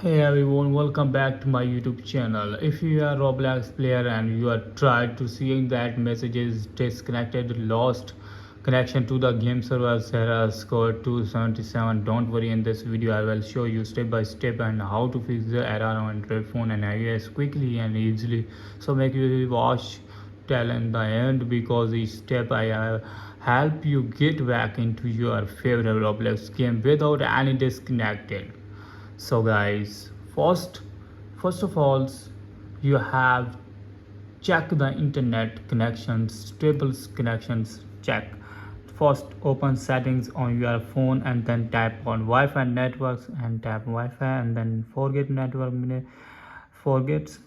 Hey everyone, welcome back to my YouTube channel. If you are Roblox player and you are tried to seeing that messages disconnected, lost connection to the game server error score 277, don't worry, in this video I will show you step by step and how to fix the error on Android phone and iOS quickly and easily. So make you watch till in the end because each step I help you get back into your favorite Roblox game without any disconnected. So guys, first of all, you have check the internet connections, stable connections. Check first, open settings on your phone and then tap on Wi-Fi networks and tap Wi-Fi and then forget network forgets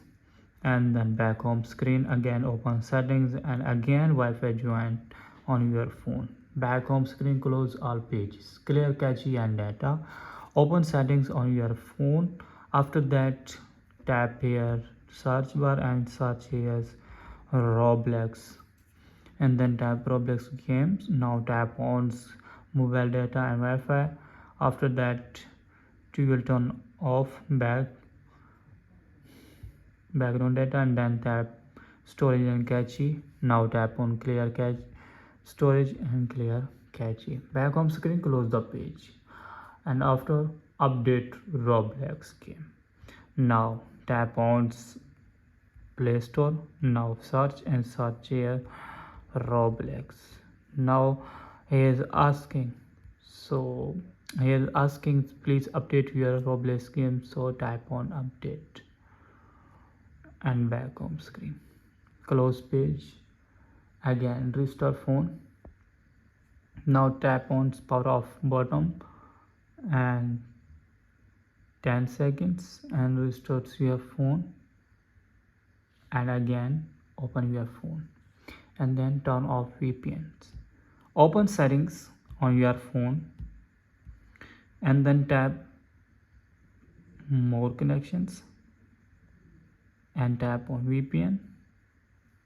and then back home screen, again open settings and again Wi-Fi join on your phone. Back home screen, close all pages, clear cache and data, open settings on your phone. After that, tap here search bar and search here Roblox and then tap Roblox games. Now tap on mobile data and Wi-Fi. After that, you will turn off background data and then tap storage and cache. Now tap on clear cache storage and clear cache. Back home screen, close the page and after update Roblox game. Now tap on Play Store. Now search and search here Roblox. Now he is asking, so he is asking please update your Roblox game, so type on update and back home screen, close page, again restart phone. Now tap on power off button and 10 seconds and restarts your phone and again open your phone and then turn off VPNs. Open settings on your phone and then tap more connections and tap on VPN.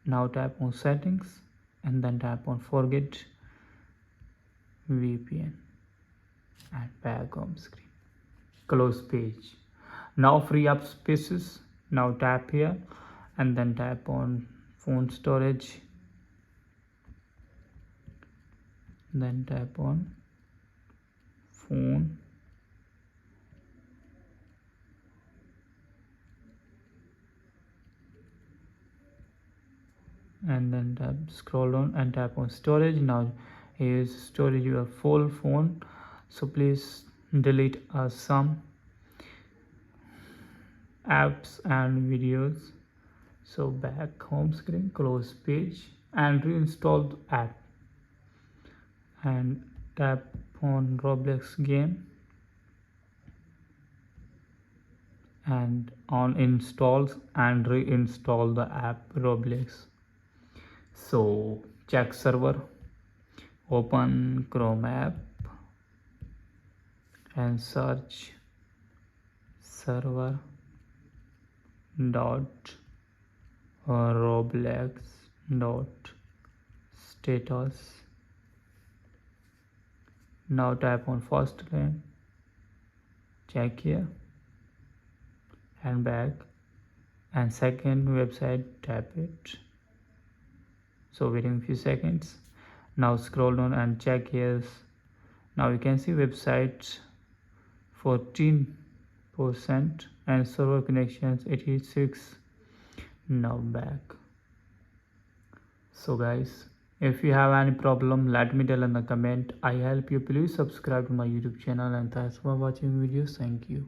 Now tap on settings and then tap on forget VPN and back home screen, close page. Now free up spaces. Now tap here and then tap on phone storage, then tap on phone and then tap scroll down and tap on storage. Now here is storage your full phone, so please delete some apps and videos. So back home screen, close page and reinstall the app and tap on Roblox game and on installs and reinstall the app Roblox. So check server, open Chrome app and search server dot Roblox dot status. Now tap on first link, check here and back, and second website, tap it. So waiting a few seconds. Now scroll down and check here. Now you can see website 14% and server connections 86. Now back. So guys, if you have any problem, let me tell in the comment. I help you. Please subscribe to my YouTube channel and thanks for watching videos. Thank you.